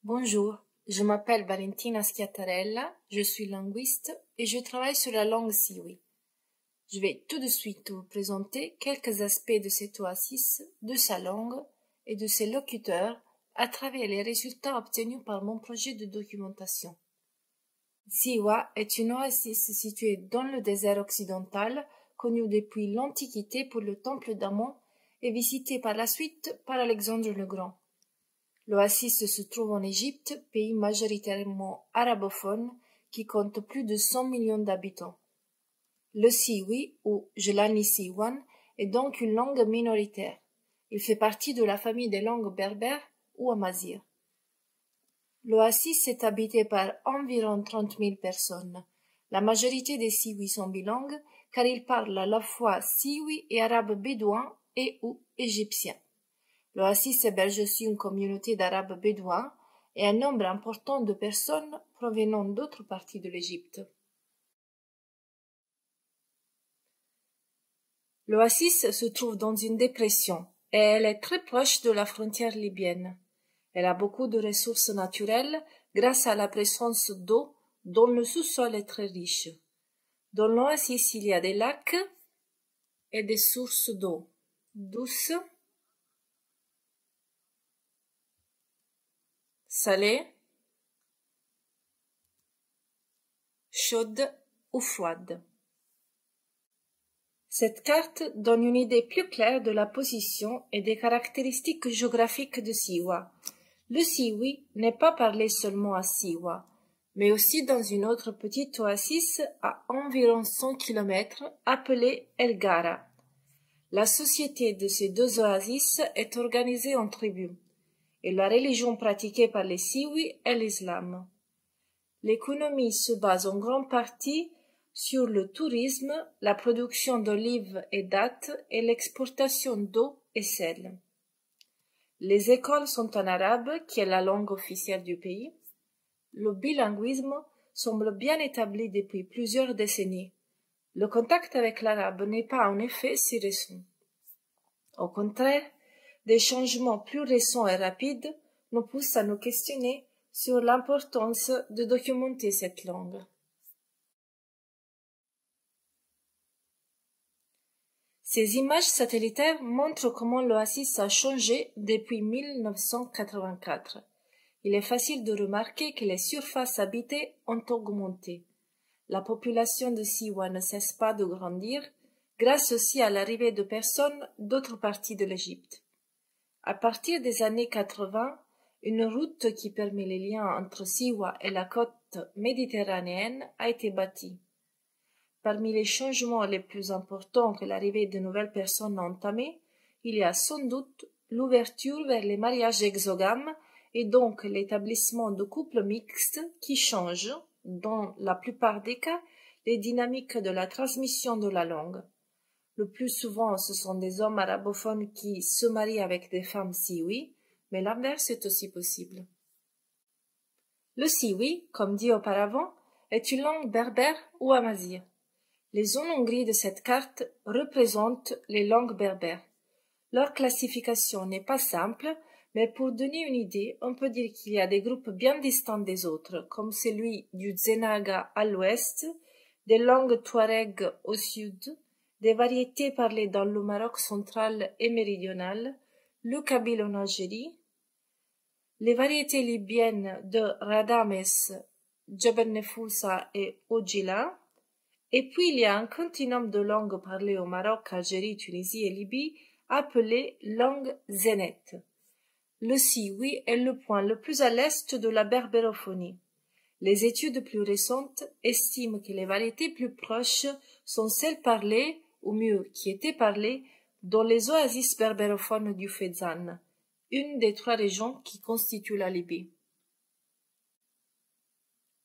Bonjour, je m'appelle Valentina Schiattarella, je suis linguiste et je travaille sur la langue siwi. Je vais tout de suite vous présenter quelques aspects de cette oasis, de sa langue et de ses locuteurs à travers les résultats obtenus par mon projet de documentation. Siwa est une oasis située dans le désert occidental, connue depuis l'Antiquité pour le temple d'Amon et visitée par la suite par Alexandre le Grand. L'oasis se trouve en Égypte, pays majoritairement arabophone qui compte plus de 100 millions d'habitants. Le siwi, ou Jelani Siwan, est donc une langue minoritaire. Il fait partie de la famille des langues berbères ou amazighes. L'oasis est habité par environ 30 000 personnes. La majorité des siwis sont bilingues car ils parlent à la fois siwi et arabe bédouin et ou égyptien. L'oasis héberge aussi une communauté d'Arabes bédouins et un nombre important de personnes provenant d'autres parties de l'Égypte. L'oasis se trouve dans une dépression et elle est très proche de la frontière libyenne. Elle a beaucoup de ressources naturelles grâce à la présence d'eau dont le sous-sol est très riche. Dans l'oasis, il y a des lacs et des sources d'eau douce, salée, chaude ou froide. Cette carte donne une idée plus claire de la position et des caractéristiques géographiques de Siwa. Le siwi n'est pas parlé seulement à Siwa, mais aussi dans une autre petite oasis à environ 100 km appelée El Gara. La société de ces deux oasis est organisée en tribus, et la religion pratiquée par les siwis est l'islam. L'économie se base en grande partie sur le tourisme, la production d'olives et dattes et l'exportation d'eau et sel. Les écoles sont en arabe, qui est la langue officielle du pays. Le bilinguisme semble bien établi depuis plusieurs décennies. Le contact avec l'arabe n'est pas en effet si récent. Au contraire, des changements plus récents et rapides nous poussent à nous questionner sur l'importance de documenter cette langue. Ces images satellitaires montrent comment l'oasis a changé depuis 1984. Il est facile de remarquer que les surfaces habitées ont augmenté. La population de Siwa ne cesse pas de grandir, grâce aussi à l'arrivée de personnes d'autres parties de l'Égypte. À partir des années 80, une route qui permet les liens entre Siwa et la côte méditerranéenne a été bâtie. Parmi les changements les plus importants que l'arrivée de nouvelles personnes a entamés, il y a sans doute l'ouverture vers les mariages exogames et donc l'établissement de couples mixtes qui changent, dans la plupart des cas, les dynamiques de la transmission de la langue. Le plus souvent, ce sont des hommes arabophones qui se marient avec des femmes siwi, mais l'inverse est aussi possible. Le siwi, comme dit auparavant, est une langue berbère ou amazigh. Les zones en gris de cette carte représentent les langues berbères. Leur classification n'est pas simple, mais pour donner une idée, on peut dire qu'il y a des groupes bien distincts des autres, comme celui du Zenaga à l'ouest, des langues touareg au sud, des variétés parlées dans le Maroc central et méridional, le kabyle en Algérie, les variétés libyennes de Radames, Djebel Nefoussa et Ojila, et puis il y a un continuum de langues parlées au Maroc, Algérie, Tunisie et Libye, appelées langues zénètes. Le siwi est le point le plus à l'est de la berbérophonie. Les études plus récentes estiment que les variétés plus proches sont celles parlées, ou mieux, qui étaient parlées, dans les oasis berbérophones du Fezzan, une des 3 régions qui constituent la Libye.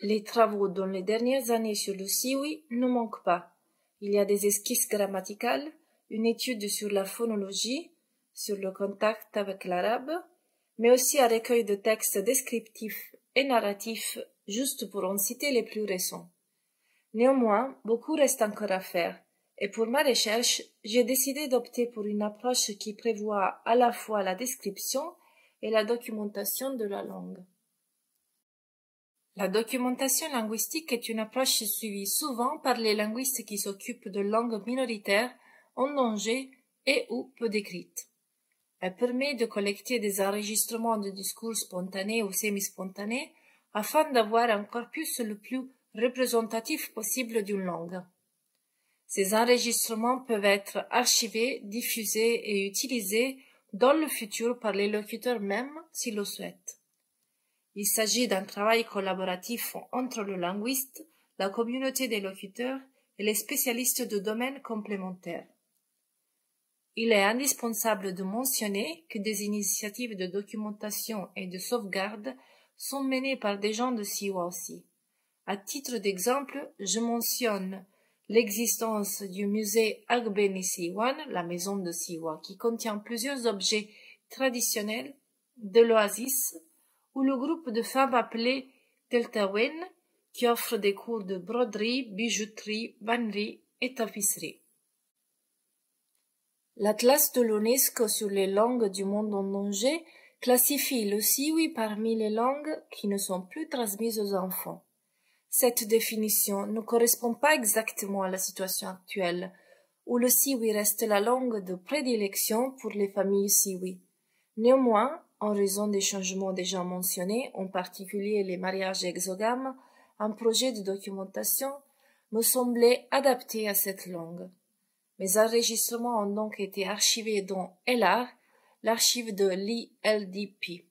Les travaux dans les dernières années sur le siwi ne manquent pas. Il y a des esquisses grammaticales, une étude sur la phonologie, sur le contact avec l'arabe, mais aussi un recueil de textes descriptifs et narratifs, juste pour en citer les plus récents. Néanmoins, beaucoup reste encore à faire, et pour ma recherche, j'ai décidé d'opter pour une approche qui prévoit à la fois la description et la documentation de la langue. La documentation linguistique est une approche suivie souvent par les linguistes qui s'occupent de langues minoritaires, en danger et ou peu décrites. Elle permet de collecter des enregistrements de discours spontanés ou semi-spontanés afin d'avoir un corpus le plus représentatif possible d'une langue. Ces enregistrements peuvent être archivés, diffusés et utilisés dans le futur par les locuteurs même s'ils le souhaitent. Il s'agit d'un travail collaboratif entre le linguiste, la communauté des locuteurs et les spécialistes de domaines complémentaires. Il est indispensable de mentionner que des initiatives de documentation et de sauvegarde sont menées par des gens de Siwa aussi. À titre d'exemple, je mentionne l'existence du musée Agbeni Siwan, la maison de Siwa, qui contient plusieurs objets traditionnels de l'oasis, ou le groupe de femmes appelé Teltawen, qui offre des cours de broderie, bijouterie, vannerie et tapisserie. L'Atlas de l'UNESCO sur les langues du monde en danger classifie le siwi parmi les langues qui ne sont plus transmises aux enfants. Cette définition ne correspond pas exactement à la situation actuelle, où le siwi reste la langue de prédilection pour les familles siwi. Néanmoins, en raison des changements déjà mentionnés, en particulier les mariages exogames, un projet de documentation me semblait adapté à cette langue. Mes enregistrements ont donc été archivés dans LR, l'archive de l'ILDP.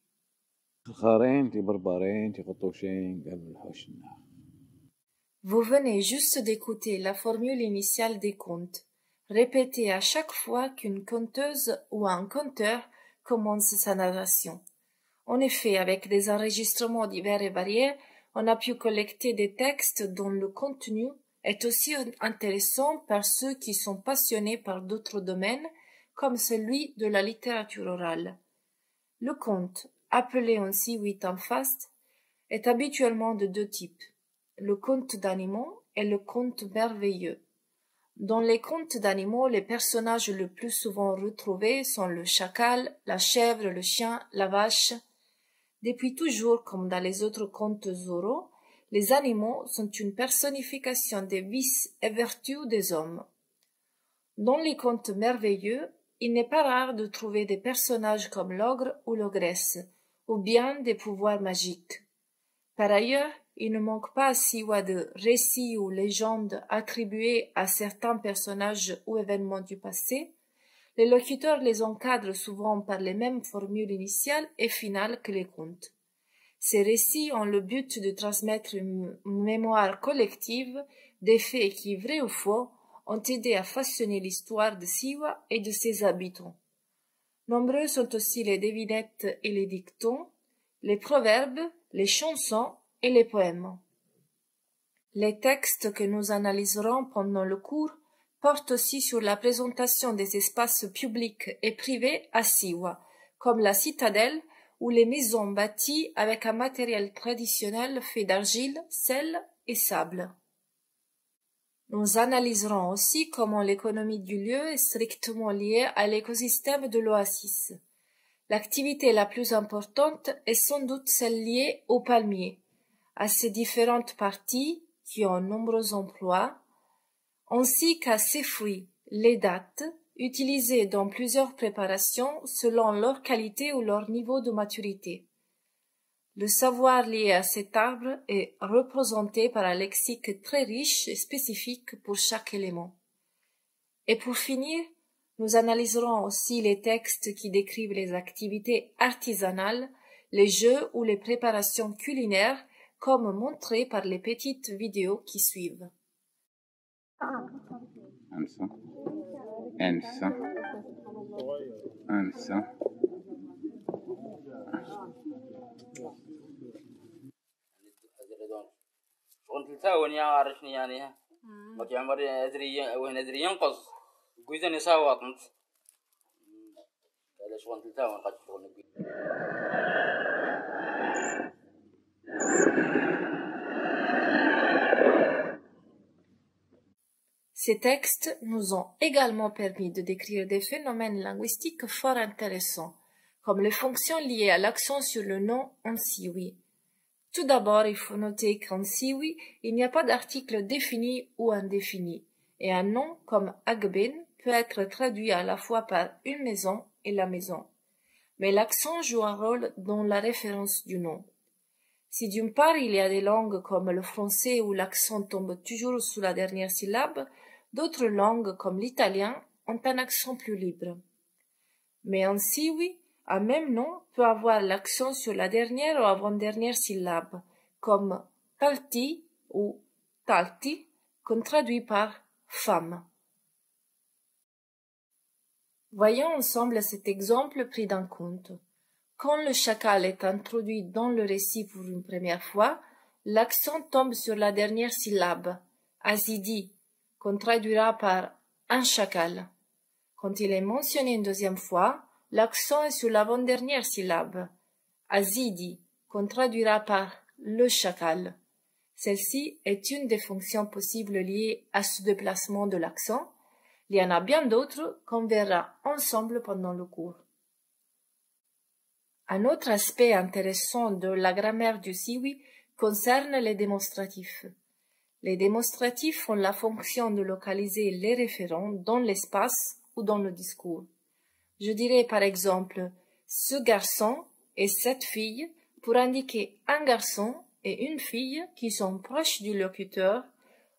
Vous venez juste d'écouter la formule initiale des contes, répétée à chaque fois qu'une conteuse ou un conteur commence sa narration. En effet, avec des enregistrements divers et variés, on a pu collecter des textes dont le contenu est aussi intéressant par ceux qui sont passionnés par d'autres domaines, comme celui de la littérature orale. Le conte, appelé ainsi Witanfast, est habituellement de deux types, le conte d'animaux et le conte merveilleux. Dans les contes d'animaux, les personnages le plus souvent retrouvés sont le chacal, la chèvre, le chien, la vache. Depuis toujours, comme dans les autres contes oraux, les animaux sont une personnification des vices et vertus des hommes. Dans les contes merveilleux, il n'est pas rare de trouver des personnages comme l'ogre ou l'ogresse, ou bien des pouvoirs magiques. Par ailleurs, il ne manque pas à Siwa de récits ou légendes attribués à certains personnages ou événements du passé. Les locuteurs les encadrent souvent par les mêmes formules initiales et finales que les contes. Ces récits ont le but de transmettre une mémoire collective des faits qui, vrais ou faux, ont aidé à façonner l'histoire de Siwa et de ses habitants. Nombreux sont aussi les devinettes et les dictons, les proverbes, les chansons et les poèmes. Les textes que nous analyserons pendant le cours portent aussi sur la présentation des espaces publics et privés à Siwa, comme la citadelle ou les maisons bâties avec un matériel traditionnel fait d'argile, sel et sable. Nous analyserons aussi comment l'économie du lieu est strictement liée à l'écosystème de l'oasis. L'activité la plus importante est sans doute celle liée aux palmiers, à ses différentes parties qui ont nombreux emplois, ainsi qu'à ses fruits, les dattes, utilisés dans plusieurs préparations selon leur qualité ou leur niveau de maturité. Le savoir lié à cet arbre est représenté par un lexique très riche et spécifique pour chaque élément. Et pour finir, nous analyserons aussi les textes qui décrivent les activités artisanales, les jeux ou les préparations culinaires, comme montré par les petites vidéos qui suivent. شغل تلتاون يا عارفني يعني ما كيعمر أدري وين أدري ينقص قيدن يساوي طنت هذا شغل تلتاون قد شغل Ces textes nous ont également permis de décrire des phénomènes linguistiques fort intéressants, comme les fonctions liées à l'accent sur le nom en siwi. Tout d'abord, il faut noter qu'en siwi, il n'y a pas d'article défini ou indéfini, et un nom comme Agben peut être traduit à la fois par une maison et la maison. Mais l'accent joue un rôle dans la référence du nom. Si d'une part il y a des langues comme le français où l'accent tombe toujours sous la dernière syllabe, d'autres langues comme l'italien ont un accent plus libre. Mais en siwi, un même nom peut avoir l'accent sur la dernière ou avant-dernière syllabe, comme talti ou talti, qu'on traduit par femme. Voyons ensemble cet exemple pris en compte. Quand le chacal est introduit dans le récit pour une première fois, l'accent tombe sur la dernière syllabe, azidi, qu'on traduira par un chacal. Quand il est mentionné une deuxième fois, l'accent est sur l'avant-dernière syllabe, azidi, qu'on traduira par le chacal. Celle-ci est une des fonctions possibles liées à ce déplacement de l'accent. Il y en a bien d'autres qu'on verra ensemble pendant le cours. Un autre aspect intéressant de la grammaire du siwi concerne les démonstratifs. Les démonstratifs ont la fonction de localiser les référents dans l'espace ou dans le discours. Je dirais par exemple « ce garçon et cette fille » pour indiquer un garçon et une fille qui sont proches du locuteur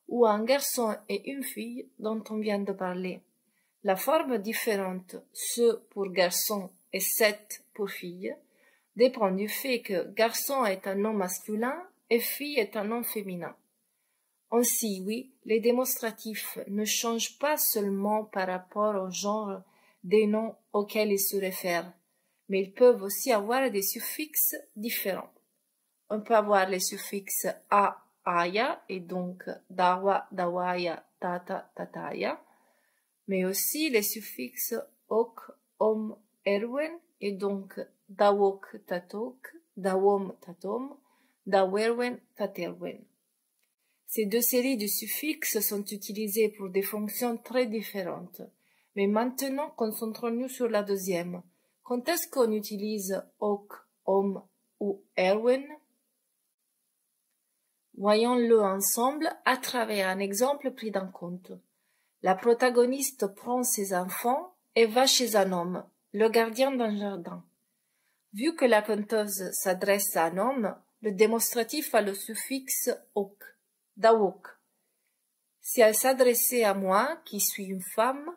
ou un garçon et une fille dont on vient de parler. La forme différente « ce » pour garçon et « cette » pour fille dépend du fait que garçon est un nom masculin et fille est un nom féminin. En siwi, les démonstratifs ne changent pas seulement par rapport au genre des noms auxquels ils se réfèrent, mais ils peuvent aussi avoir des suffixes différents. On peut avoir les suffixes a, aya, et donc dawa, dawaya, tata, tataya, mais aussi les suffixes ok, om, erwen, et donc dawok, tatok, dawom, tatom, dawerwen, taterwen. Ces deux séries de suffixes sont utilisées pour des fonctions très différentes. Mais maintenant, concentrons-nous sur la deuxième. Quand est-ce qu'on utilise ok, om ou erwen? Voyons-le ensemble à travers un exemple pris en compte. La protagoniste prend ses enfants et va chez un homme, le gardien d'un jardin. Vu que la conteuse s'adresse à un homme, le démonstratif a le suffixe ok, dawok. Si elle s'adressait à moi, qui suis une femme,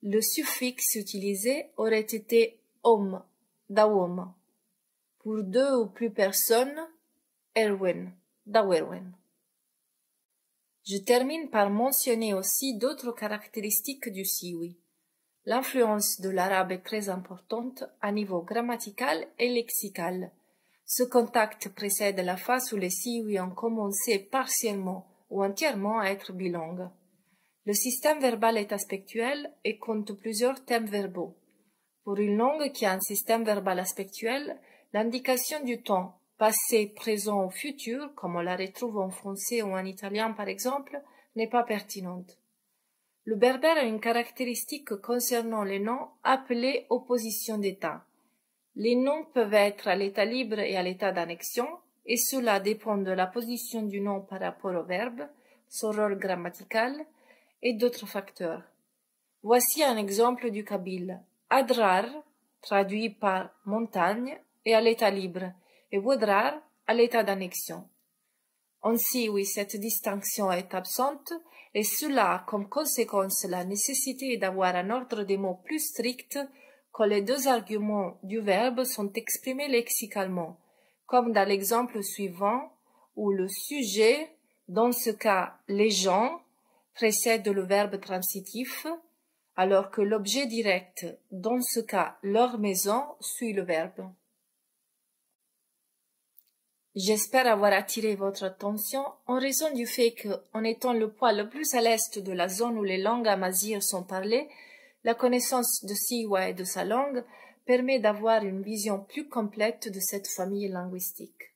le suffixe utilisé aurait été om, dawom. Pour deux ou plus personnes, erwen, dawerwen. Je termine par mentionner aussi d'autres caractéristiques du siwi. L'influence de l'arabe est très importante à niveau grammatical et lexical. Ce contact précède la phase où les siwi ont commencé partiellement ou entièrement à être bilingues. Le système verbal est aspectuel et compte plusieurs thèmes verbaux. Pour une langue qui a un système verbal aspectuel, l'indication du temps passé, présent ou futur, comme on la retrouve en français ou en italien par exemple, n'est pas pertinente. Le berbère a une caractéristique concernant les noms appelés opposition d'état. Les noms peuvent être à l'état libre et à l'état d'annexion, et cela dépend de la position du nom par rapport au verbe, son rôle grammatical et d'autres facteurs. Voici un exemple du kabyle. Adrar, traduit par montagne, est à l'état libre, et Wadrar à l'état d'annexion. En siwi, cette distinction est absente, et cela a comme conséquence la nécessité d'avoir un ordre des mots plus strict quand les deux arguments du verbe sont exprimés lexicalement, comme dans l'exemple suivant où le sujet, dans ce cas les gens, précède le verbe transitif, alors que l'objet direct, dans ce cas leur maison, suit le verbe. J'espère avoir attiré votre attention en raison du fait que, en étant le point le plus à l'est de la zone où les langues amazighes sont parlées, la connaissance de Siwa et de sa langue permet d'avoir une vision plus complète de cette famille linguistique.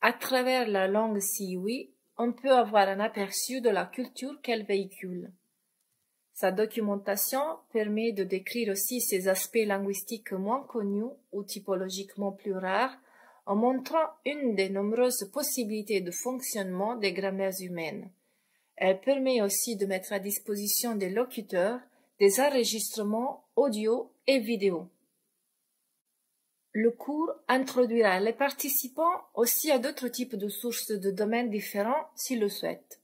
À travers la langue siwi, on peut avoir un aperçu de la culture qu'elle véhicule. Sa documentation permet de décrire aussi ses aspects linguistiques moins connus ou typologiquement plus rares, en montrant une des nombreuses possibilités de fonctionnement des grammaires humaines. Elle permet aussi de mettre à disposition des locuteurs des enregistrements audio et vidéo. Le cours introduira les participants aussi à d'autres types de sources de domaines différents s'ils le souhaitent.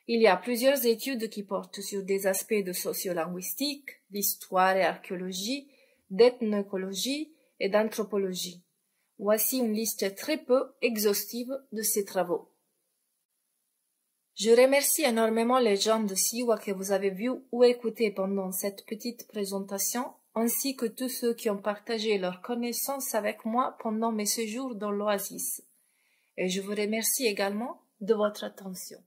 Il y a plusieurs études qui portent sur des aspects de sociolinguistique, d'histoire et archéologie, d'ethnoécologie et d'anthropologie. Voici une liste très peu exhaustive de ces travaux. Je remercie énormément les gens de Siwa que vous avez vus ou écoutés pendant cette petite présentation, ainsi que tous ceux qui ont partagé leurs connaissances avec moi pendant mes séjours dans l'Oasis. Et je vous remercie également de votre attention.